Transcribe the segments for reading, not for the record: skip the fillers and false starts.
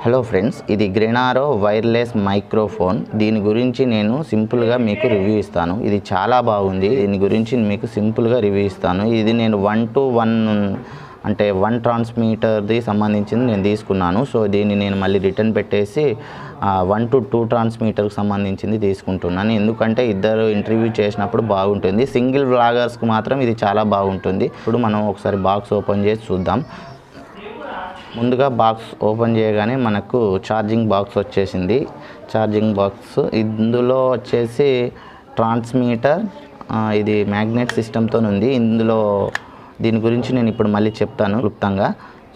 Hello friends, ఇది గ్రెనారో wireless microphone. దీని గురించి నేను సింపుల్గా మీకు రివ్యూ ఇస్తాను. ఇది చాలా బాగుంది. దీని గురించి మీకు సింపుల్గా రివ్యూ ఇస్తాను. ఇది నేను 1-to-1 అంటే 1 ట్రాన్స్మీటర్ది సంబంధించింది నేను తీసుకున్నాను. సో దీన్ని నేను మళ్ళీ రిటర్న్ పెట్టేసి 1-to-2 ట్రాన్స్మీటర్కి సంబంధించింది తీసుకుంటున్నాను. ఎందుకంటే ఇద్దరు ఇంటర్వ్యూ చేసినప్పుడు బాగుంటుంది. సింగిల్ వ్లాగర్స్కి మాత్రం ఇది చాలా బాగుంటుంది. ఇప్పుడు మనం ఒకసారి బాక్స్ ఓపెన్ చేసి చూద్దాం. ముందుగా బాక్స్ ఓపెన్ చేయగానే మనకు ఛార్జింగ్ బాక్స్ వచ్చేసింది. ఛార్జింగ్ బాక్స్ ఇందులో వచ్చేసి ట్రాన్స్మీటర్, ఇది మ్యాగ్నెట్ సిస్టమ్తో ఉంది. ఇందులో దీని గురించి నేను ఇప్పుడు మళ్ళీ చెప్తాను క్లుప్తంగా.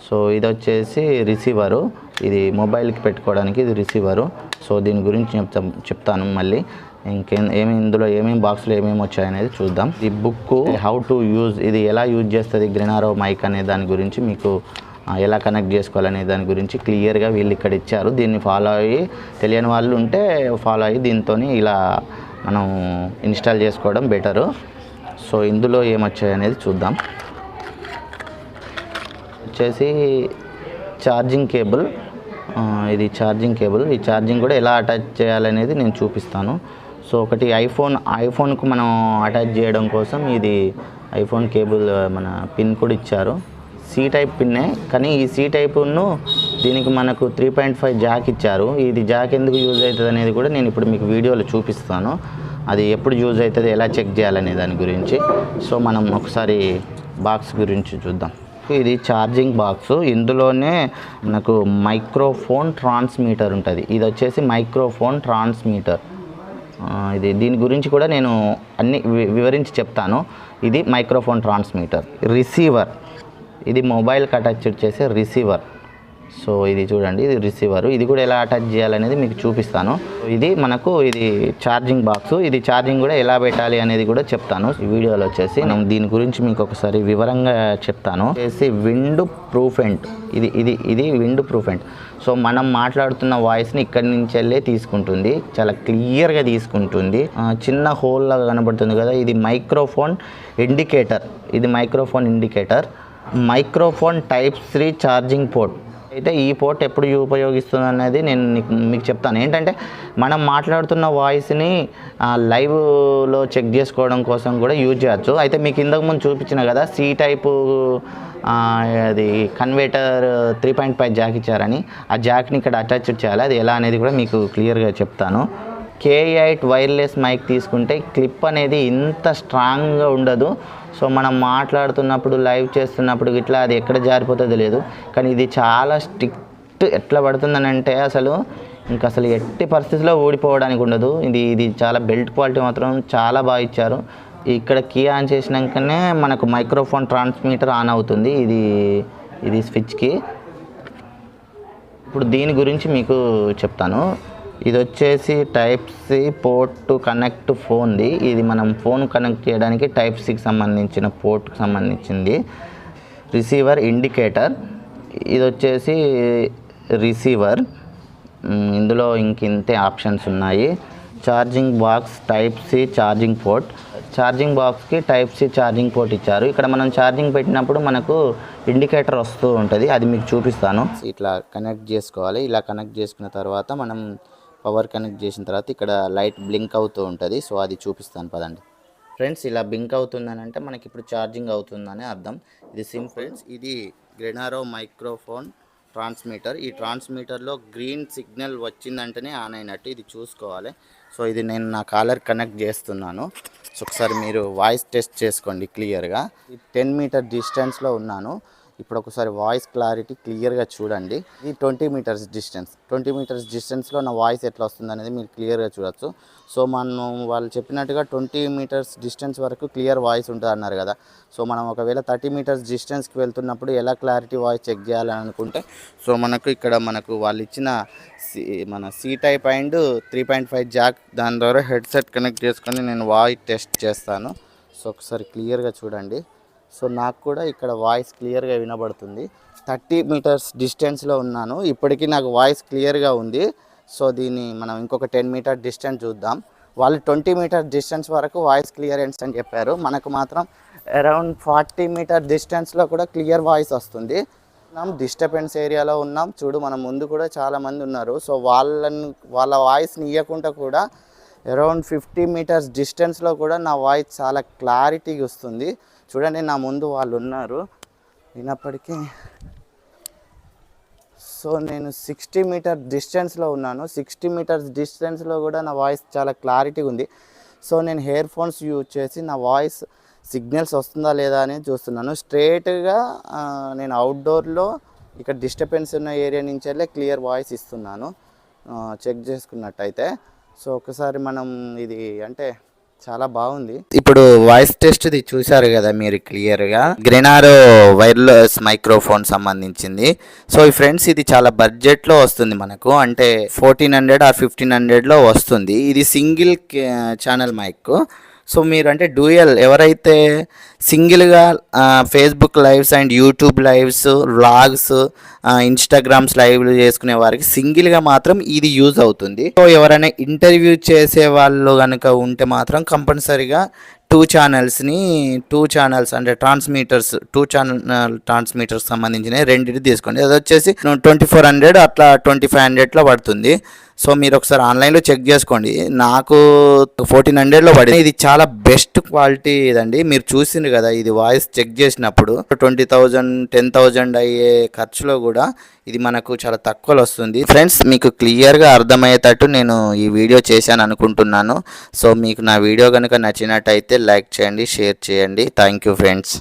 సో ఇది వచ్చేసి రిసీవరు, ఇది మొబైల్కి పెట్టుకోవడానికి ఇది రిసీవరు. సో దీని గురించి చెప్తాను మళ్ళీ. ఇందులో ఏమేమి బాక్స్లో ఏమేమి వచ్చాయనేది చూద్దాం. ఈ బుక్ హౌ టు యూజ్, ఇది ఎలా యూజ్ చేస్తుంది గ్రెనారో మైక్ అనే దాని గురించి, మీకు ఎలా కనెక్ట్ చేసుకోవాలనే దాని గురించి క్లియర్గా వీళ్ళు ఇక్కడ ఇచ్చారు. దీన్ని ఫాలో అయ్యి, తెలియని వాళ్ళు ఉంటే ఫాలో అయ్యి దీంతో ఇలా మనం ఇన్స్టాల్ చేసుకోవడం బెటరు. సో ఇందులో ఏమొచ్చాయి అనేది చూద్దాం. వచ్చేసి ఛార్జింగ్ కేబుల్, ఇది ఛార్జింగ్ కేబుల్. ఈ ఛార్జింగ్ కూడా ఎలా అటాచ్ చేయాలనేది నేను చూపిస్తాను. సో ఒకటి ఐఫోన్కు మనం అటాచ్ చేయడం కోసం ఇది ఐఫోన్ కేబుల్ మన పిన్ కూడా ఇచ్చారు. సి టైప్ పిన్నే, కానీ ఈ సి టైప్ను దీనికి మనకు 3.5 జాక్ ఇచ్చారు. ఇది జాక్ ఎందుకు యూజ్ అవుతుంది అనేది కూడా నేను ఇప్పుడు మీకు వీడియోలో చూపిస్తాను. అది ఎప్పుడు యూజ్ అవుతుంది, ఎలా చెక్ చేయాలనే దాని గురించి. సో మనం ఒకసారి బాక్స్ గురించి చూద్దాం. ఇది ఛార్జింగ్ బాక్స్. ఇందులోనే మనకు మైక్రోఫోన్ ట్రాన్స్మీటర్ ఉంటుంది. ఇది వచ్చేసి మైక్రోఫోన్ ట్రాన్స్మీటర్. దీని గురించి కూడా నేను అన్ని వివరించి చెప్తాను. ఇది మైక్రోఫోన్ ట్రాన్స్మీటర్. రిసీవర్, ఇది మొబైల్కి అటాచ్ చేసే రిసీవర్. సో ఇది చూడండి, ఇది రిసీవరు. ఇది కూడా ఎలా అటాచ్ చేయాలనేది మీకు చూపిస్తాను. ఇది మనకు ఇది ఛార్జింగ్ బాక్స్. ఇది ఛార్జింగ్ కూడా ఎలా పెట్టాలి అనేది కూడా చెప్తాను ఈ వీడియోలో. వచ్చేసి నేను దీని గురించి మీకు ఒకసారి వివరంగా చెప్తాను. వచ్చేసి విండ్ ప్రూఫెంట్, ఇది విండ్ ప్రూఫెంట్. సో మనం మాట్లాడుతున్న వాయిస్ని ఇక్కడి నుంచి వెళ్ళే తీసుకుంటుంది, చాలా క్లియర్గా తీసుకుంటుంది. చిన్న హోల్ లాగా కనబడుతుంది కదా, ఇది మైక్రోఫోన్ ఇండికేటర్. ఇది microphone indicator. Microphone Type-C charging port. అయితే ఈ పోర్ట్ ఎప్పుడు ఉపయోగిస్తుంది అనేది నేను మీకు చెప్తాను. ఏంటంటే మనం మాట్లాడుతున్న వాయిస్ని లైవ్లో చెక్ చేసుకోవడం కోసం కూడా యూజ్ చేయొచ్చు. అయితే మీకు ఇంతకుముందు చూపించిన కదా సి టైపు అది కన్వర్టర్ 3.5 జాక్ ఇచ్చారని, ఆ జాక్ని ఇక్కడ అటాచ్ చేయాలి. అది ఎలా అనేది కూడా మీకు క్లియర్గా చెప్తాను. K8 వైర్లెస్ మైక్ తీసుకుంటే క్లిప్ అనేది ఇంత స్ట్రాంగ్గా ఉండదు. సో మనం మాట్లాడుతున్నప్పుడు, లైవ్ చేస్తున్నప్పుడు ఇట్లా అది ఎక్కడ జారిపోతుందో లేదు. కానీ ఇది చాలా స్ట్రిక్ట్. ఎట్లా పడుతుందని అంటే అసలు ఎట్టి పరిస్థితిలో ఊడిపోవడానికి ఉండదు. ఇది చాలా బెల్ట్ క్వాలిటీ మాత్రం చాలా బాగా ఇచ్చారు. ఇక్కడ కీ ఆన్ చేసినాకనే మనకు మైక్రోఫోన్ ట్రాన్స్మీటర్ ఆన్ అవుతుంది. ఇది స్విచ్కి. ఇప్పుడు దీని గురించి మీకు చెప్తాను. ఇది వచ్చేసి Type-C పోర్ట్ టు కనెక్ట్ ఫోన్ది. ఇది మనం ఫోన్ కనెక్ట్ చేయడానికి Type-Cకి సంబంధించిన పోర్ట్కి సంబంధించింది. రిసీవర్ ఇండికేటర్, ఇది వచ్చేసి రిసీవర్. ఇందులో ఇంతే ఆప్షన్స్ ఉన్నాయి. Charging box Type-C charging port. Charging బాక్స్కి Type-C ఛార్జింగ్ పోర్ట్ ఇచ్చారు. ఇక్కడ మనం ఛార్జింగ్ పెట్టినప్పుడు మనకు ఇండికేటర్ వస్తూ ఉంటుంది, అది మీకు చూపిస్తాను. ఇట్లా కనెక్ట్ చేసుకోవాలి. ఇలా కనెక్ట్ చేసుకున్న తర్వాత మనం పవర్ కనెక్ట్ చేసిన తర్వాత ఇక్కడ లైట్ బ్లింక్ అవుతూ ఉంటుంది. సో అది చూపిస్తాను పదండి. ఫ్రెండ్స్, ఇలా బ్లింక్ అవుతుందని అంటే మనకి ఇప్పుడు ఛార్జింగ్ అవుతుందని అర్థం. ఇది ఫ్రెండ్స్, ఇది గ్రెనారో మైక్రోఫోన్ ట్రాన్స్మీటర్. ఈ ట్రాన్స్మీటర్లో గ్రీన్ సిగ్నల్ వచ్చిందంటేనే ఆన్ అయినట్టు, ఇది చూసుకోవాలి. సో ఇది నేను నా కాలర్ కనెక్ట్ చేస్తున్నాను. సో ఒకసారి మీరు వాయిస్ టెస్ట్ చేసుకోండి క్లియర్గా. 10 మీటర్ డిస్టెన్స్లో ఉన్నాను. ఇప్పుడు ఒకసారి వాయిస్ క్లారిటీ క్లియర్గా చూడండి. ఇది 20 మీటర్స్ డిస్టెన్స్. 20 మీటర్స్ డిస్టెన్స్లో నా వాయిస్ ఎట్లా వస్తుంది అనేది మీరు క్లియర్గా చూడొచ్చు. సో వాళ్ళు చెప్పినట్టుగా 20 మీటర్స్ డిస్టెన్స్ వరకు క్లియర్ వాయిస్ ఉంటుంది అన్నారు కదా. సో మనం ఒకవేళ 30 మీటర్స్ డిస్టెన్స్కి వెళ్తున్నప్పుడు ఎలా క్లారిటీ వాయిస్ చెక్ చేయాలని అనుకుంటే, సో మనకు వాళ్ళు ఇచ్చిన మన సి టైప్ అండ్ 3.5 జాక్, దాని ద్వారా హెడ్సెట్ కనెక్ట్ చేసుకొని నేను వాయిస్ టెస్ట్ చేస్తాను. సో ఒకసారి క్లియర్గా చూడండి. సో నాకు కూడా ఇక్కడ వాయిస్ క్లియర్గా వినబడుతుంది. 30 మీటర్స్ డిస్టెన్స్లో ఉన్నాను. ఇప్పటికీ నాకు వాయిస్ క్లియర్గా ఉంది. సో దీన్ని మనం ఇంకొక 10 మీటర్ డిస్టెన్స్ చూద్దాం. వాళ్ళు 20 మీటర్ డిస్టెన్స్ వరకు వాయిస్ క్లియరెన్స్ అని చెప్పారు. మనకు మాత్రం అరౌండ్ 40 మీటర్ డిస్టెన్స్లో కూడా క్లియర్ వాయిస్ వస్తుంది. డిస్టర్బెన్స్ ఏరియాలో ఉన్నాం. చూడు మన ముందు కూడా చాలామంది ఉన్నారు. సో వాళ్ళ వాయిస్ని ఇవ్వకుండా కూడా అరౌండ్ 50 మీటర్స్ డిస్టెన్స్లో కూడా నా వాయిస్ చాలా క్లారిటీగా వస్తుంది. చూడండి నా ముందు వాళ్ళు ఉన్నారు అయినప్పటికీ. సో నేను 60 మీటర్ డిస్టెన్స్లో ఉన్నాను. 60 మీటర్స్ డిస్టెన్స్లో కూడా నా వాయిస్ చాలా క్లారిటీగా ఉంది. సో నేను ఇయర్ ఫోన్స్ యూజ్ చేసి నా వాయిస్ సిగ్నల్స్ వస్తుందా లేదా అని చూస్తున్నాను. స్ట్రేట్గా నేను అవుట్డోర్లో ఇక్కడ డిస్టర్బెన్స్ ఉన్న ఏరియా నుంచి వెళ్ళే క్లియర్ వాయిస్ ఇస్తున్నాను చెక్ చేసుకున్నట్టయితే. సో ఒకసారి మనం ఇది అంటే చాలా బాగుంది. ఇప్పుడు వాయిస్ టెస్ట్ ఇది చూసారు కదా మీరు క్లియర్గా. గ్రెనారో వైర్లెస్ మైక్రోఫోన్ సంబంధించింది. సో ఈ ఫ్రెండ్స్ ఇది చాలా బడ్జెట్లో వస్తుంది మనకు, అంటే 1400 ఆర్ 1500లో వస్తుంది. ఇది సింగిల్ ఛానల్ మైక్. సో మీరు అంటే డ్యూయల్ ఎవరైతే సింగిల్గా Facebook lives and YouTube lives, vlogs, Instagrams లైవ్లు చేసుకునే వారికి సింగిల్గా మాత్రం ఇది యూజ్ అవుతుంది. సో ఎవరైనా ఇంటర్వ్యూ చేసే వాళ్ళు కనుక ఉంటే మాత్రం కంపల్సరీగా టూ ఛానల్స్ అంటే ట్రాన్స్మీటర్స్, 2 ఛానల్ ట్రాన్స్మీటర్స్ సంబంధించిన రెండింటి తీసుకోండి. అది వచ్చేసి 2400 అట్లా 2500లో పడుతుంది. సో మీరు ఒకసారి ఆన్లైన్లో చెక్ చేసుకోండి. నాకు 1400లో పడింది. ఇది చాలా బెస్ట్ క్వాలిటీ ఇదండి. మీరు చూసిండ్రు కదా ఇది వాయిస్ చెక్ చేసినప్పుడు 20,000 10,000 అయ్యే ఖర్చులో కూడా ఇది మనకు చాలా తక్కువలో వస్తుంది. ఫ్రెండ్స్ మీకు క్లియర్గా అర్థమయ్యేటట్టు నేను ఈ వీడియో చేశాను అనుకుంటున్నాను. సో మీకు నా వీడియో కనుక నచ్చినట్టయితే లైక్ చేయండి, షేర్ చేయండి. Thank you friends.